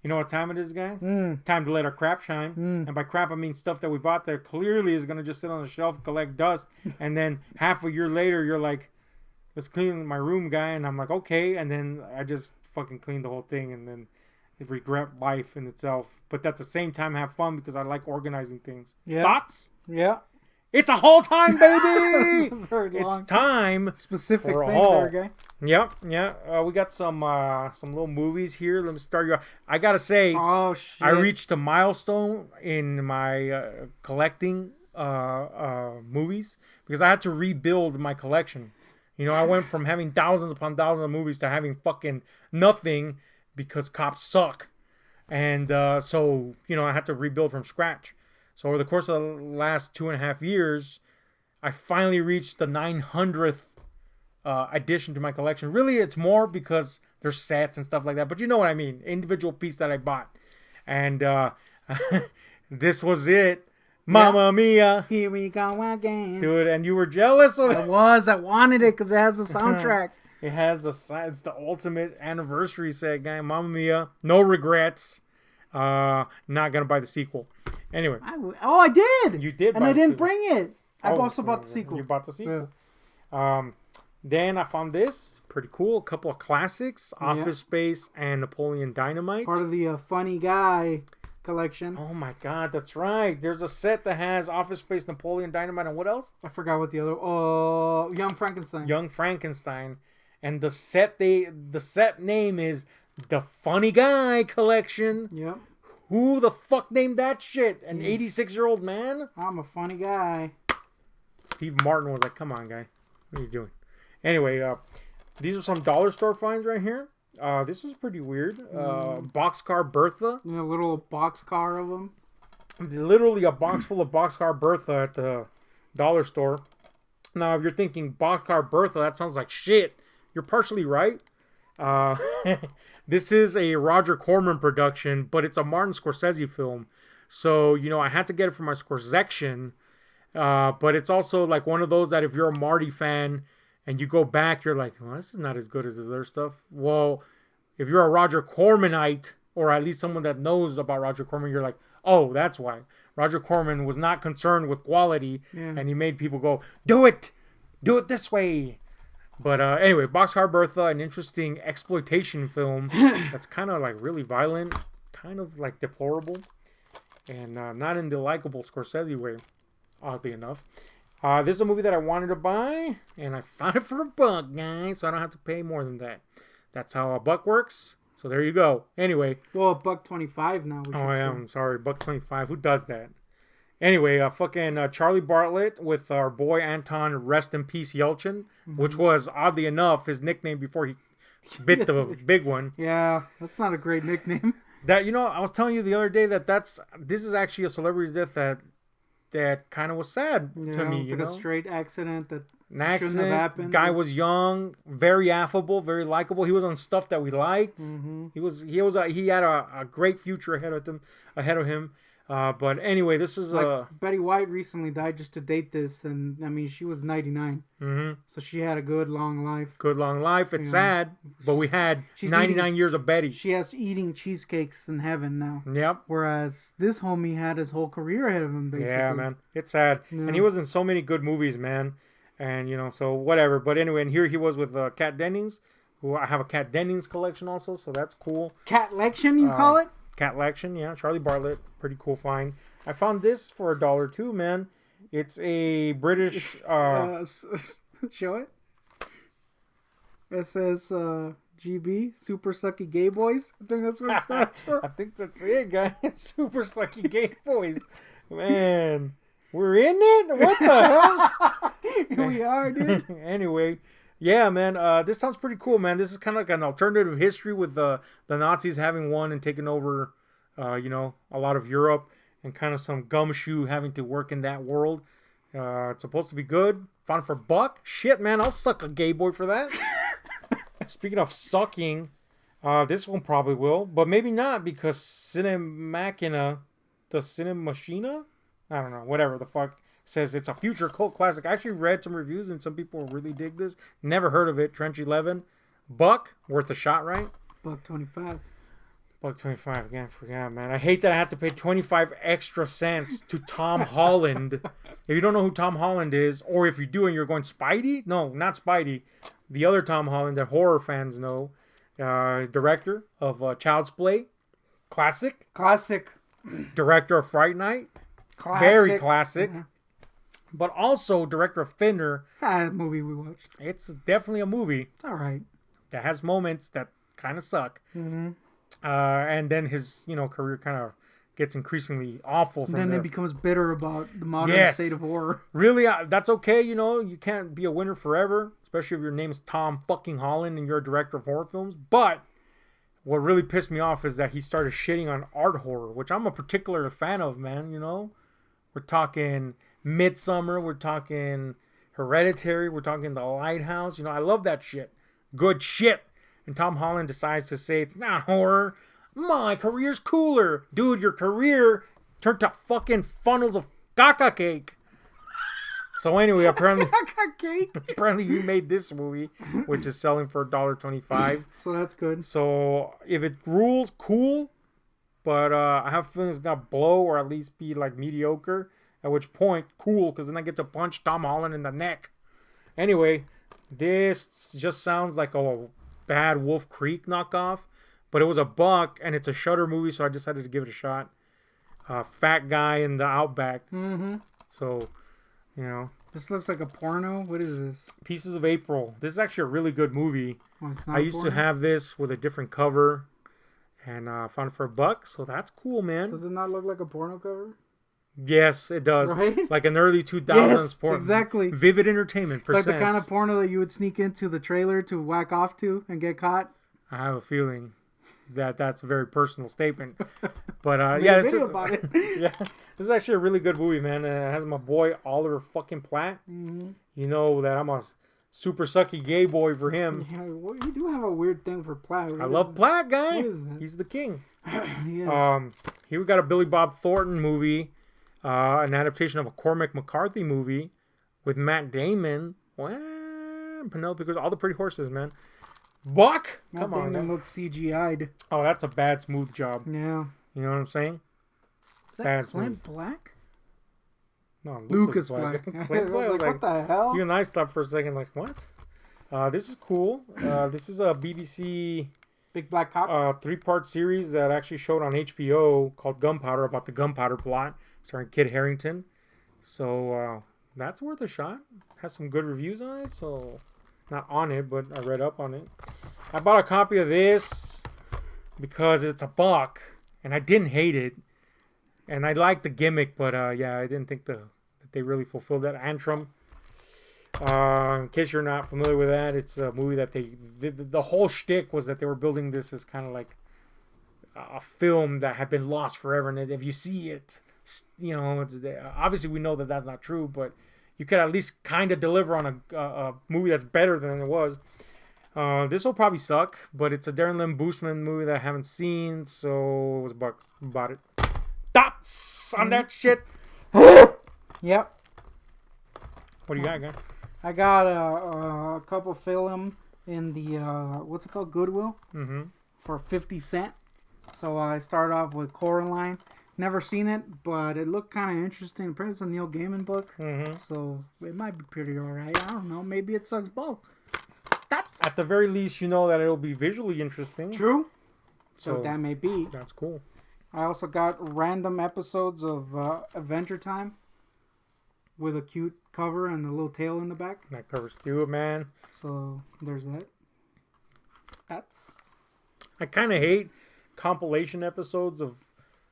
You know what time it is, guy? Time to let our crap shine. And by crap, I mean stuff that we bought that clearly is going to just sit on the shelf, collect dust. And then half a year later, you're like, let's clean my room, guy. And I'm like, okay. And then I just fucking cleaned the whole thing. And then regret life in itself. But at the same time, have fun because I like organizing things. Yeah. Thoughts? Yeah. It's a haul time, baby! It's time specific for a thing haul. there, guy. Yep, yeah. We got some little movies here. Let me start you off. I gotta say, oh shit! I reached a milestone in my collecting movies because I had to rebuild my collection. You know, I went from having thousands upon thousands of movies to having fucking nothing because cops suck, and so you know I had to rebuild from scratch. So over the course of the last 2.5 years, I finally reached the 900th addition to my collection. Really, it's more because there's sets and stuff like that. But you know what I mean. Individual piece that I bought. And this was it. Mamma Mia. Here we go again. Dude, and you were jealous of it. I wanted it because it has a soundtrack. It has it's the ultimate anniversary set, guy. Mamma Mia. No regrets. Not gonna buy the sequel. Anyway. I did. You did, and I didn't bring it. I also bought the sequel. You bought the sequel. Yeah. Then I found this pretty cool. A couple of classics: Office Space and Napoleon Dynamite. Part of the Funny Guy collection. Oh my God, that's right. There's a set that has Office Space, Napoleon Dynamite, and what else? I forgot what the other. Young Frankenstein. Young Frankenstein, and the set name is the Funny Guy collection. Yep. Who the fuck named that shit? An 86-year-old man? I'm a funny guy. Steve Martin was like, come on, guy. What are you doing? Anyway, these are some dollar store finds right here. This was pretty weird. Boxcar Bertha. A little boxcar of them. Literally a box full of Boxcar Bertha at the dollar store. Now, if you're thinking Boxcar Bertha, that sounds like shit. You're partially right. This is a Roger Corman production, but it's a Martin Scorsese film. So, you know, I had to get it for my Scorsection. But it's also like one of those that if you're a Marty fan and you go back, you're like, well, this is not as good as his other stuff. Well, if you're a Roger Cormanite, or at least someone that knows about Roger Corman, you're like, oh, that's why. Roger Corman was not concerned with quality, and he made people go, do it this way. But anyway, Boxcar Bertha, an interesting exploitation film that's kind of like really violent, kind of like deplorable, and not in the likable Scorsese way, oddly enough. This is a movie that I wanted to buy, and I found it for $1, guys, so I don't have to pay more than that. That's how a buck works. So there you go. Anyway. Well, $1.25 now. I'm sorry, $1.25. Who does that? Anyway, fucking Charlie Bartlett with our boy Anton Rest in Peace Yelchin, which was, oddly enough, his nickname before he bit the big one. Yeah, that's not a great nickname. That, you know, I was telling you the other day that this is actually a celebrity death that kind of was sad to me. It was like a straight accident that shouldn't have happened. Guy was young, very affable, very likable. He was on stuff that we liked. He had a great future ahead of him. But anyway, this is Betty White recently died just to date this, and I mean she was 99, so she had a good long life. Good long life. It's sad, but we had 99 years of Betty. She has eating cheesecakes in heaven now. Yep. Whereas this homie had his whole career ahead of him, basically. Yeah, man, it's sad, and he was in so many good movies, man, and you know, so whatever. But anyway, and here he was with Kat Dennings, who I have a Kat Dennings collection also, so that's cool. Kat Lection, you call it? Cat Lection, yeah. Charlie Bartlett, pretty cool find. I found this for $1 too, man. It's a British. Show it. It says GB, Super Sucky Gay Boys. I think that's what it stands for. I think that's it, guys. Super Sucky Gay Boys. Man, we're in it? What the hell? Here we are, dude. Anyway. Yeah, man, this sounds pretty cool, man. This is kind of like an alternative history with the Nazis having won and taken over, you know, a lot of Europe, and kind of some gumshoe having to work in that world. It's supposed to be good. Found it for $1. Shit, man, I'll suck a gay boy for that. Speaking of sucking, this one probably will, but maybe not because Cinemachina, the Cinemachina? I don't know, whatever the fuck. Says it's a future cult classic. I actually read some reviews and some people really dig this. Never heard of it. Trench 11. $1, worth a shot, right? $1.25. $1.25 again. Forgot, man. I hate that I have to pay 25 extra cents to Tom Holland. If you don't know who Tom Holland is, or if you do and you're going Spidey, no, not Spidey, the other Tom Holland that horror fans know, director of Child's Play, classic, director of Fright Night, very classic, but also director of Thinner. It's a movie we watched. It's definitely a movie. It's all right. That has moments that kind of suck. Mm-hmm. And then his, career kind of gets increasingly awful. Then he becomes bitter about the modern state of horror. Really, that's okay. You can't be a winner forever, especially if your name is Tom fucking Holland and you're a director of horror films. But what really pissed me off is that he started shitting on art horror, which I'm a particular fan of, man. We're talking Midsummer, we're talking Hereditary, we're talking The Lighthouse. I love that shit. Good shit. And Tom Holland decides to say it's not horror. My career's cooler. Dude, your career turned to fucking funnels of caca cake. So anyway, apparently you made this movie, which is selling for $1.25. So that's good. So if it rules, cool. But I have a feeling it's going to blow or at least be like mediocre. At which point, cool, because then I get to punch Tom Holland in the neck. Anyway, this just sounds like a bad Wolf Creek knockoff, but it was $1 and it's a Shudder movie, so I decided to give it a shot. Fat guy in the outback. Mm-hmm. So, this looks like a porno. What is this? Pieces of April. This is actually a really good movie. Oh, it's not I used to have this with a different cover, and found it for $1, so that's cool, man. Does it not look like a porno cover? Yes, it does. Right? Like an early 2000s porno. Exactly. Vivid Entertainment presents. Like the kind of porno that you would sneak into the trailer to whack off to and get caught. I have a feeling that that's a very personal statement. But yeah, this is about it. Yeah, this is actually a really good movie, man. It has my boy Oliver fucking Platt. Mm-hmm. You know that I'm a super sucky gay boy for him. Yeah, well, you do have a weird thing for Platt. I love Platt, guy. What is that? He's the king. He is. Here we got a Billy Bob Thornton movie. An adaptation of a Cormac McCarthy movie with Matt Damon. Well, Penelope Cruz, all the pretty horses, man. Buck, Matt Damon looks CGI'd. Oh, that's a bad smooth job. Yeah. You know what I'm saying? Is that Clint Black? No, Lucas Black. Clint Black. I was like, what the hell? You and I stopped for a second, like, what? This is cool. This is a BBC Big Black Cop. 3-part series that actually showed on HBO called Gunpowder, about the gunpowder plot, starring Kit Harington. So that's worth a shot. Has some good reviews on it. So not on it, but I read up on it. I bought a copy of this because it's $1, and I didn't hate it, and I liked the gimmick, but yeah, I didn't think that they really fulfilled that. Antrim. In case you're not familiar with that, it's a movie that the whole shtick was that they were building this as kind of like a film that had been lost forever, and if you see it, it's obviously we know that that's not true, but you could at least kind of deliver on a movie that's better than it was. This will probably suck, but it's a Darren Lynn Bousman movie that I haven't seen, so it was $1. Bought it. Dots on that shit. Yep. What do you got, guy? I got a couple film in the what's it called, Goodwill, for 50 cents. So I start off with Coraline. Never seen it, but it looked kind of interesting. Apparently it's a Neil Gaiman book, so it might be pretty alright. I don't know. Maybe it sucks balls. That's at the very least, you know that it'll be visually interesting. True. So that may be. That's cool. I also got random episodes of Adventure Time with a cute cover and a little tail in the back. That cover's cute, man. So there's that. I kind of hate compilation episodes of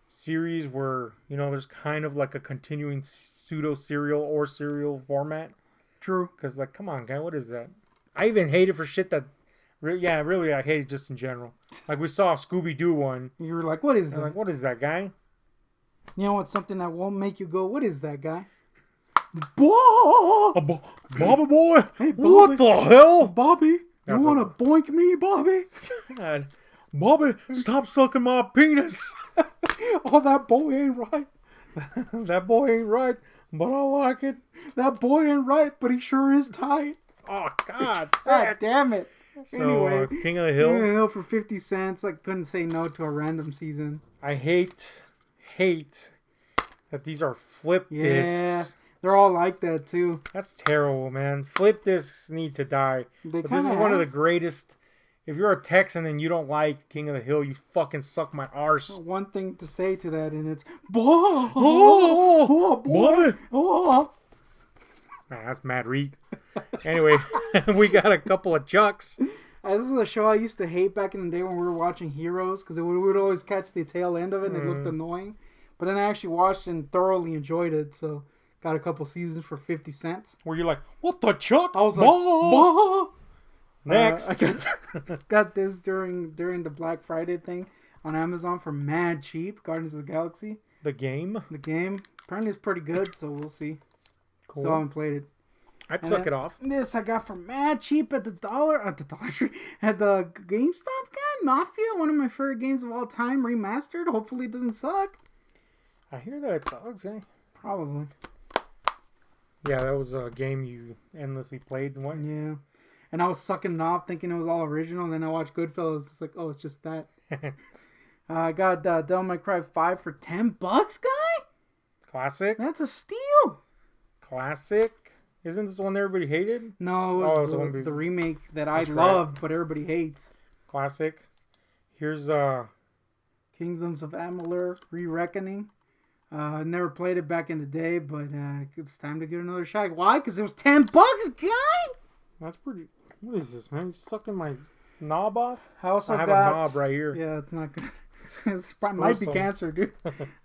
series where, there's kind of like a continuing pseudo-serial or serial format. True. Because, like, come on, guy, what is that? I even hate it for shit that... really, I hate it just in general. Like, we saw a Scooby-Doo one. You were like, what is that? Like, what is that, guy? You know what's something that won't make you go, what is that, guy? Bobby boy? Hey, Bobby. What the hell? Bobby, you want to boink me, Bobby? God. Bobby, stop sucking my penis. Oh, that boy ain't right. That boy ain't right, but I like it. That boy ain't right, but he sure is tight. Oh, God. God damn it. So, Anyway, King of the King of the Hill. Hill for 50 cents. I couldn't say no to a random season. I hate that these are flip Yeah, discs. they're all like that too. That's terrible, man. Flip discs need to die. They But this kind is of one of the greatest. If you're a Texan and you don't like King of the Hill, you fucking suck my arse. One thing to say to that, and it's boy, boy. oh. Nah, that's Mad Reed. Anyway, we got a couple of Chucks. This is a show I used to hate back in the day when we were watching Heroes, because we would always catch the tail end of it and it looked annoying. But then I actually watched and thoroughly enjoyed it, so got a couple seasons for 50 cents. Where you're like, what the Chuck? I was like, bah! Next. I got this during the Black Friday thing on Amazon for mad cheap. Guardians of the Galaxy. The game? The game. Apparently it's pretty good, so we'll see. Cool. Still haven't played it. I'd suck it off. This I got for mad cheap at the Dollar Tree, at the GameStop guy. Mafia, one of my favorite games of all time, remastered. Hopefully it doesn't suck. I hear that it sucks, eh? Probably. Yeah, that was a game you endlessly played and what? Yeah. And I was sucking it off thinking it was all original. And then I watched Goodfellas. It's like, oh, it's just that. I got Devil May Cry 5 for $10, guy? Classic? That's a steal. Classic? Isn't this one everybody hated? No, it was the remake that I loved, but everybody hates. Classic. Here's Kingdoms of Amalur: Re-Reckoning. I never played it back in the day, but it's time to give it another shot. Why? Because it was $10, guy. That's pretty. What is this, man? You sucking my knob off? I also have got a knob right here. Yeah, it's not good. It might be cancer, dude.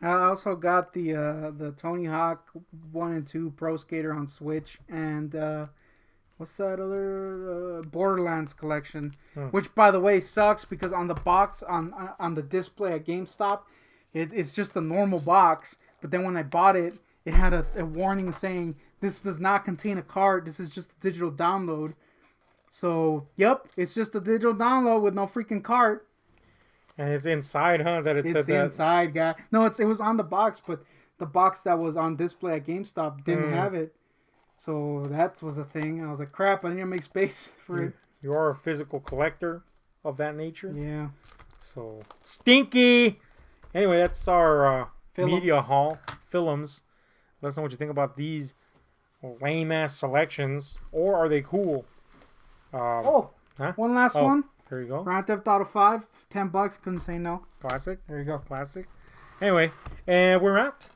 I also got the Tony Hawk 1 and 2 Pro Skater on Switch, and what's that other Borderlands collection, which by the way sucks because on the box on the display at GameStop, it's just a normal box. But then when I bought it, it had a warning saying this does not contain a cart. This is just a digital download. So yep, it's just a digital download with no freaking cart. And it's inside, huh? That it said that. It's inside, guy. No, it was on the box, but the box that was on display at GameStop didn't have it. So that was a thing. I was like, crap, I need to make space for it. You are a physical collector of that nature. Yeah. So, stinky! Anyway, that's our media haul. Films. Let us know what you think about these lame-ass selections. Or are they cool? One last one. There you go. Grand Theft Auto 5, $10. Couldn't say no. Classic. There you go. Classic. Anyway, and we're out.